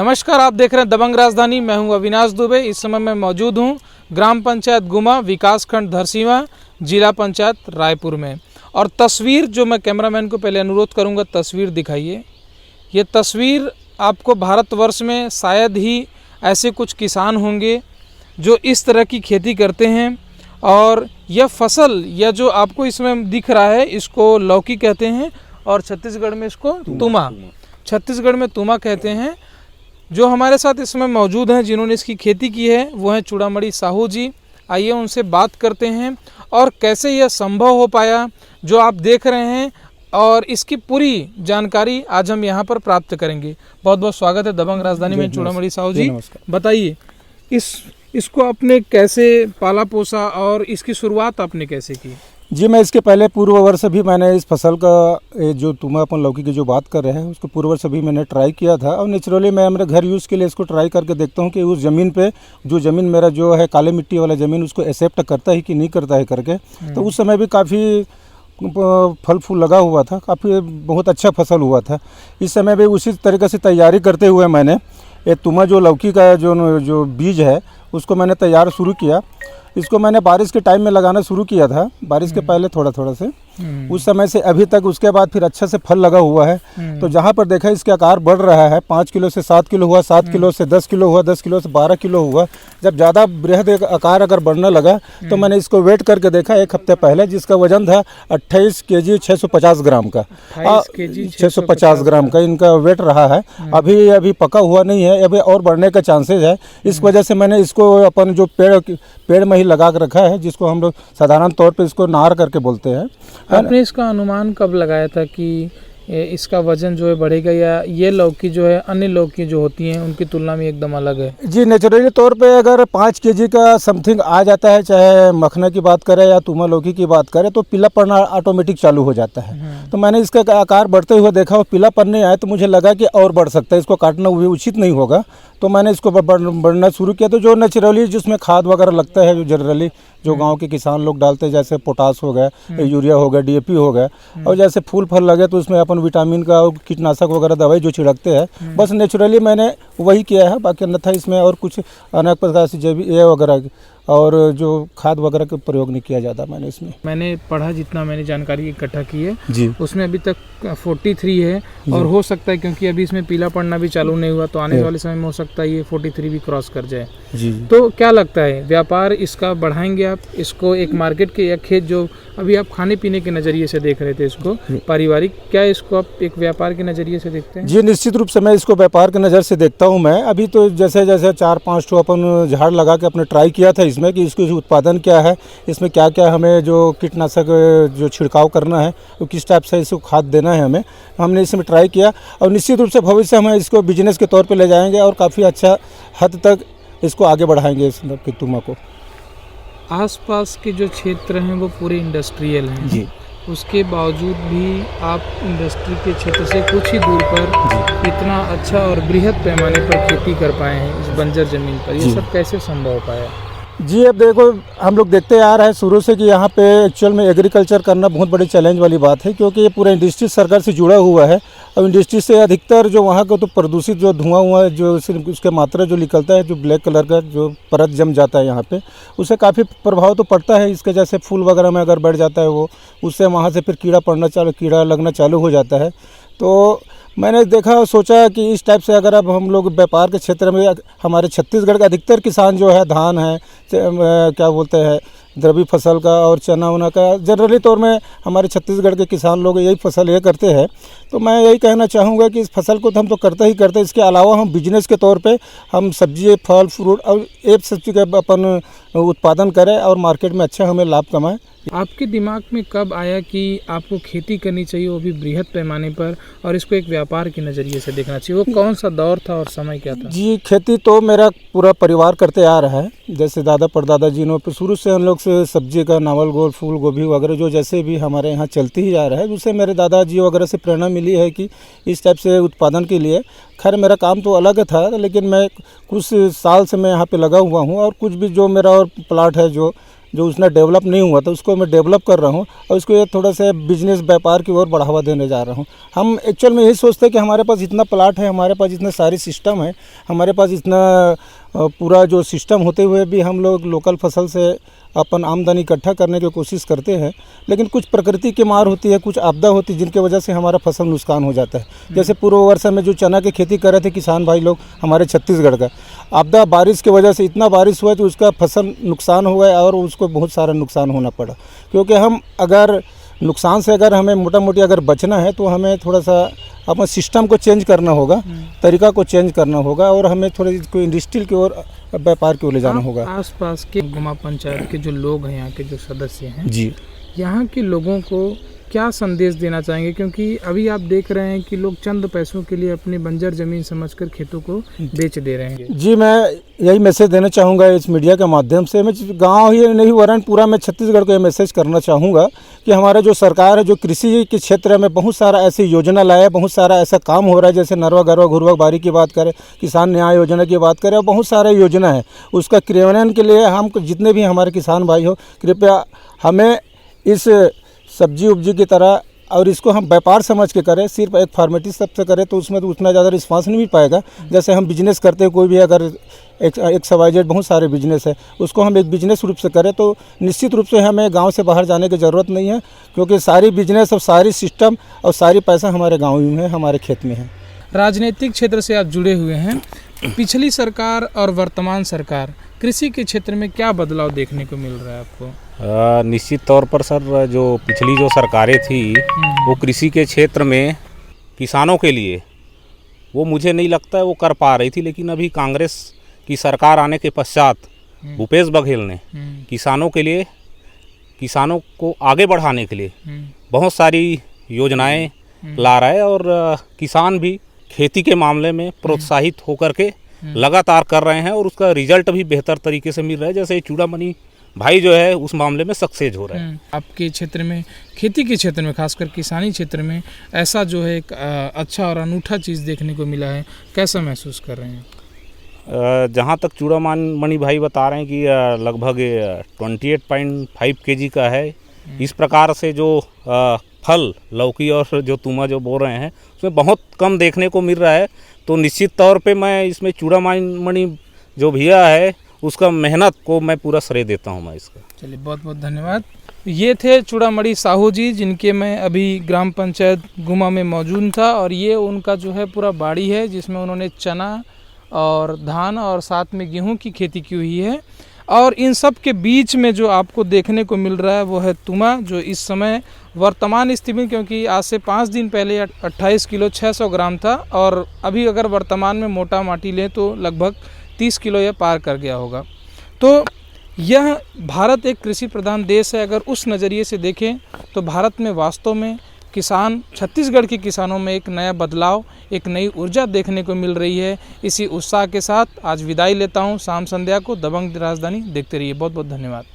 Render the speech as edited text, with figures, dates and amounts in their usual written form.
नमस्कार, आप देख रहे हैं दबंग राजधानी। मैं हूं अविनाश दुबे। इस समय मैं मौजूद हूं ग्राम पंचायत गुमा, विकासखंड धरसीवां, जिला पंचायत रायपुर में। और तस्वीर जो मैं कैमरामैन को पहले अनुरोध करूंगा, तस्वीर दिखाइए। ये तस्वीर आपको भारतवर्ष में शायद ही ऐसे कुछ किसान होंगे जो इस तरह की खेती करते हैं। और यह फसल, यह जो आपको इसमें दिख रहा है, इसको लौकी कहते हैं और छत्तीसगढ़ में इसको तुमा, छत्तीसगढ़ में तुमा कहते हैं। जो हमारे साथ इसमें मौजूद हैं, जिन्होंने इसकी खेती की है, वो हैं चूड़ामणि साहू जी। आइए उनसे बात करते हैं और कैसे यह संभव हो पाया जो आप देख रहे हैं, और इसकी पूरी जानकारी आज हम यहाँ पर प्राप्त करेंगे। बहुत बहुत स्वागत है दबंग राजधानी में चूड़ामणि साहू जी। बताइए इसको आपने कैसे पाला पोसा और इसकी शुरुआत आपने कैसे की? जी, मैं इसके पहले पूर्व वर्ष भी मैंने इस फसल का जो तुमा अपन लौकी की जो बात कर रहे हैं, उसको पूर्व वर्ष भी मैंने ट्राई किया था। और नेचुरली मैं मेरे घर यूज़ के लिए इसको ट्राई करके देखता हूँ कि उस ज़मीन पे जो ज़मीन मेरा जो है काली मिट्टी वाला ज़मीन, उसको एक्सेप्ट करता है कि नहीं करता है करके। तो उस समय भी काफ़ी फल फूल लगा हुआ था, काफ़ी बहुत अच्छा फसल हुआ था। इस समय भी उसी तरीके से तैयारी करते हुए मैंने ये तुमा जो लौकी का जो बीज है, उसको मैंने तैयार शुरू किया। इसको मैंने बारिश के टाइम में लगाना शुरू किया था, बारिश के पहले थोड़ा थोड़ा से। उस समय से अभी तक उसके बाद फिर अच्छा से फल लगा हुआ है। तो जहाँ पर देखा इसका आकार बढ़ रहा है, 5 किलो से 7 किलो हुआ, 7 किलो से 10 किलो हुआ, 10 किलो से 12 किलो हुआ। जब ज़्यादा बृहद आकार अगर बढ़ने लगा तो मैंने इसको वेट करके देखा 1 हफ्ते पहले, जिसका वजन था 28 केजी 650 ग्राम का, 650 ग्राम का इनका वेट रहा है। अभी पका हुआ नहीं है, अभी और बढ़ने का चांसेस है। इस वजह से मैंने इसको अपन जो पेड़ में ही लगा कर रखा है, जिसको हम लोग साधारण तौर पे इसको नार करके बोलते हैं। आपने इसका अनुमान कब लगाया था कि इसका वजन जो है बढ़ेगा, या ये लौकी जो है अन्य लौकी जो होती हैं उनकी तुलना में एकदम अलग है? जी, नेचुरली तौर पे अगर 5 केजी का समथिंग आ जाता है, चाहे मखना की बात करें या तुमा लौकी की बात करें, तो पीला पड़ना ऑटोमेटिक चालू हो जाता है। तो मैंने इसका आकार बढ़ते हुए देखा, वो पीला पड़ने आया तो मुझे लगा कि और बढ़ सकता है, इसको काटना भी उचित नहीं होगा। तो मैंने इसको बढ़ना शुरू किया। तो जो नेचुरली जिसमें खाद वगैरह लगता है, जो जनरली जो गांव के किसान लोग डालते हैं, जैसे पोटास हो गया, यूरिया हो गया, डीएपी हो गया, और जैसे फूल फल लगे तो उसमें अपन विटामिन का और कीटनाशक वगैरह दवाई जो छिड़कते हैं, बस नेचुरली मैंने वही किया है। बाकी अन्यथा इसमें और कुछ अनेक प्रकार से जैविक वगैरह और जो खाद वगैरह का प्रयोग नहीं किया जाता मैंने पढ़ा, जितना मैंने जानकारी इकट्ठा की है जी, उसमें अभी तक 43 है। और हो सकता है, क्योंकि अभी इसमें पीला पड़ना भी चालू नहीं हुआ, तो आने वाले समय में हो सकता है ये 43 भी क्रॉस कर जाए जी। तो क्या लगता है, व्यापार इसका बढ़ाएंगे आप इसको एक मार्केट के, या खेत जो अभी आप खाने पीने के नज़रिए से देख रहे थे इसको पारिवारिक, क्या इसको आप एक व्यापार के नज़रिए से देखते हैं? जी, निश्चित रूप से मैं इसको व्यापार के नज़र से देखता हूँ। मैं अभी तो जैसे 4-5 ठो अपन झाड़ लगा के अपने ट्राई किया था इसमें कि इसको उत्पादन क्या है, इसमें क्या क्या हमें जो कीटनाशक जो छिड़काव करना है, वो किस टाइप से इसको खाद देना है हमने इसमें ट्राई किया। और निश्चित रूप से भविष्य हम इसको बिजनेस के तौर पे ले जाएंगे और काफ़ी अच्छा हद तक इसको आगे बढ़ाएंगे इस तुमा को। आसपास के जो क्षेत्र हैं वो पूरे इंडस्ट्रियल हैं जी, उसके बावजूद भी आप इंडस्ट्री के क्षेत्र से कुछ ही दूर पर इतना अच्छा और बृहद पैमाने पर खेती कर पाए हैं इस बंजर ज़मीन पर, ये सब कैसे संभव हो पाया? जी, अब देखो, हम लोग देखते आ रहे हैं शुरू से कि यहाँ पे एक्चुअल में एग्रीकल्चर करना बहुत बड़ी चैलेंज वाली बात है, क्योंकि ये पूरा इंडस्ट्री सरकार से जुड़ा हुआ है। और इंडस्ट्री से अधिकतर जो वहाँ का तो प्रदूषित जो धुआं जो उसके मात्रा जो निकलता है, जो ब्लैक कलर का जो परत जम जाता है यहाँ पे, उससे काफ़ी प्रभाव तो पड़ता है। इसके जैसे फूल वगैरह में अगर बढ़ जाता है वो, उससे वहाँ से फिर कीड़ा लगना चालू हो जाता है। तो मैंने देखा और सोचा कि इस टाइप से अगर अब हम लोग व्यापार के क्षेत्र में, हमारे छत्तीसगढ़ के अधिकतर किसान जो है धान है, क्या बोलते हैं, द्रवी फसल का और चना उना का, जनरली तौर में हमारे छत्तीसगढ़ के किसान लोग यही फसल ये करते हैं। तो मैं यही कहना चाहूँगा कि इस फसल को तो हम तो करते ही करते, इसके अलावा हम बिजनेस के तौर पे हम सब्जी, फल, फ्रूट और एक सब्जी का अपन उत्पादन करें और मार्केट में अच्छा हमें लाभ कमाएं। आपके दिमाग में कब आया कि आपको खेती करनी चाहिए, वो भी बृहद पैमाने पर, और इसको एक व्यापार के नज़रिए से देखना चाहिए? वो कौन सा दौर था और समय क्या था? जी, खेती तो मेरा पूरा परिवार करते आ रहा है। जैसे दादा परदादा जी ने शुरू से हम लोग से सब्जी का, नावल गोल, फूल गोभी वगैरह जो जैसे भी हमारे यहाँ चलती ही जा रहा है, उससे मेरे दादाजी वगैरह से प्रेरणा मिली है कि इस टाइप से उत्पादन के लिए। खैर मेरा काम तो अलग था, लेकिन मैं कुछ साल से मैं यहाँ पे लगा हुआ हूँ, और कुछ भी जो मेरा और प्लाट है जो जो उसने डेवलप नहीं हुआ था उसको मैं डेवलप कर रहा हूँ और उसको ये थोड़ा सा बिजनेस व्यापार की ओर बढ़ावा देने जा रहा हूँ। हम एक्चुअल में यही सोचते हैं कि हमारे पास इतना प्लाट है, हमारे पास इतने सारे सिस्टम है, हमारे पास इतना पूरा जो सिस्टम होते हुए भी हम लोग लोकल फसल से अपन आमदनी इकट्ठा करने की कोशिश करते हैं, लेकिन कुछ प्रकृति की मार होती है, कुछ आपदा होती है जिनकी वजह से हमारा फसल नुकसान हो जाता है। जैसे पूर्व वर्षा में जो चना की खेती कर रहे थे किसान भाई लोग हमारे छत्तीसगढ़ का, आपदा बारिश की वजह से इतना बारिश हुआ कि उसका फसल नुकसान हुआ और उसको बहुत सारा नुकसान होना पड़ा। क्योंकि हम अगर नुकसान से अगर हमें मोटा मोटी अगर बचना है तो हमें थोड़ा सा अपने सिस्टम को चेंज करना होगा, तरीका को चेंज करना होगा और हमें थोड़ी कोई इंडस्ट्रियल की ओर व्यापार की ओर ले जाना होगा। आसपास के गुमा पंचायत के जो लोग हैं, यहाँ के जो सदस्य हैं जी, यहाँ के लोगों को क्या संदेश देना चाहेंगे? क्योंकि अभी आप देख रहे हैं कि लोग चंद पैसों के लिए अपनी बंजर जमीन समझकर खेतों को बेच दे रहे हैं। जी, मैं यही मैसेज देना चाहूँगा इस मीडिया के माध्यम से। मैं गांव ही नहीं वरन पूरा मैं छत्तीसगढ़ को ये मैसेज करना चाहूँगा कि हमारा जो सरकार है जो कृषि के क्षेत्र में बहुत सारा ऐसी योजना लाया है, बहुत सारा ऐसा काम हो रहा है। जैसे नरवा गरवा घुरवा बारी की बात करें, किसान न्याय योजना की बात करें, और बहुत सारा योजना है। उसका क्रियान्वयन के लिए हम जितने भी हमारे किसान भाई हो, कृपया हमें इस सब्जी उब्जी की तरह और इसको हम व्यापार समझ के करें। सिर्फ एक फॉर्मेलिटी सबसे करें तो उसमें तो उतना ज़्यादा रिस्पांस नहीं मिल पाएगा। जैसे हम बिजनेस करते हैं, कोई भी अगर एक सवाइजेड बहुत सारे बिजनेस है, उसको हम एक बिजनेस रूप से करें तो निश्चित रूप से हमें गांव से बाहर जाने की ज़रूरत नहीं है, क्योंकि सारी बिजनेस और सारी सिस्टम और सारी पैसा हमारे गाँव में है, हमारे खेत में है। राजनीतिक क्षेत्र से आप जुड़े हुए हैं, पिछली सरकार और वर्तमान सरकार कृषि के क्षेत्र में क्या बदलाव देखने को मिल रहा है आपको? निश्चित तौर पर सर, जो पिछली जो सरकारें थी वो कृषि के क्षेत्र में किसानों के लिए वो मुझे नहीं लगता है वो कर पा रही थी। लेकिन अभी कांग्रेस की सरकार आने के पश्चात भूपेश बघेल ने किसानों के लिए, किसानों को आगे बढ़ाने के लिए बहुत सारी योजनाएं ला रहा है और किसान भी खेती के मामले में प्रोत्साहित होकर के लगातार कर रहे हैं और उसका रिजल्ट भी बेहतर तरीके से मिल रहा है। जैसे चूड़ामणि भाई जो है उस मामले में सक्सेस हो रहा है। आपके क्षेत्र में, खेती के क्षेत्र में, खासकर किसानी क्षेत्र में ऐसा जो है एक अच्छा और अनूठा चीज़ देखने को मिला है, कैसा महसूस कर रहे हैं? जहाँ तक चूड़ामणि भाई बता रहे हैं कि लगभग 28.5 kg का है। इस प्रकार से जो फल, लौकी और जो तुमा जो बोल रहे हैं उसमें बहुत कम देखने को मिल रहा है। तो निश्चित तौर पे मैं इसमें चूड़ामणि जो भैया है उसका मेहनत को मैं पूरा श्रेय देता हूँ मैं इसका। चलिए, बहुत बहुत धन्यवाद। ये थे चूड़ामणि साहू जी, जिनके मैं अभी ग्राम पंचायत गुमा में मौजूद था और ये उनका जो है पूरा बाड़ी है जिसमें उन्होंने चना और धान और साथ में गेहूं की खेती की हुई है। और इन सब के बीच में जो आपको देखने को मिल रहा है वो है तुमा, जो इस समय वर्तमान स्थिति में, क्योंकि आज से 5 दिन पहले 28 किलो 600 ग्राम था और अभी अगर वर्तमान में मोटा माटी लें तो लगभग 30 किलो यह पार कर गया होगा। तो यह भारत एक कृषि प्रधान देश है। अगर उस नज़रिए से देखें तो भारत में वास्तव में किसान, छत्तीसगढ़ के किसानों में एक नया बदलाव, एक नई ऊर्जा देखने को मिल रही है। इसी उत्साह के साथ आज विदाई लेता हूं। शाम संध्या को दबंग राजधानी देखते रहिए। बहुत बहुत धन्यवाद।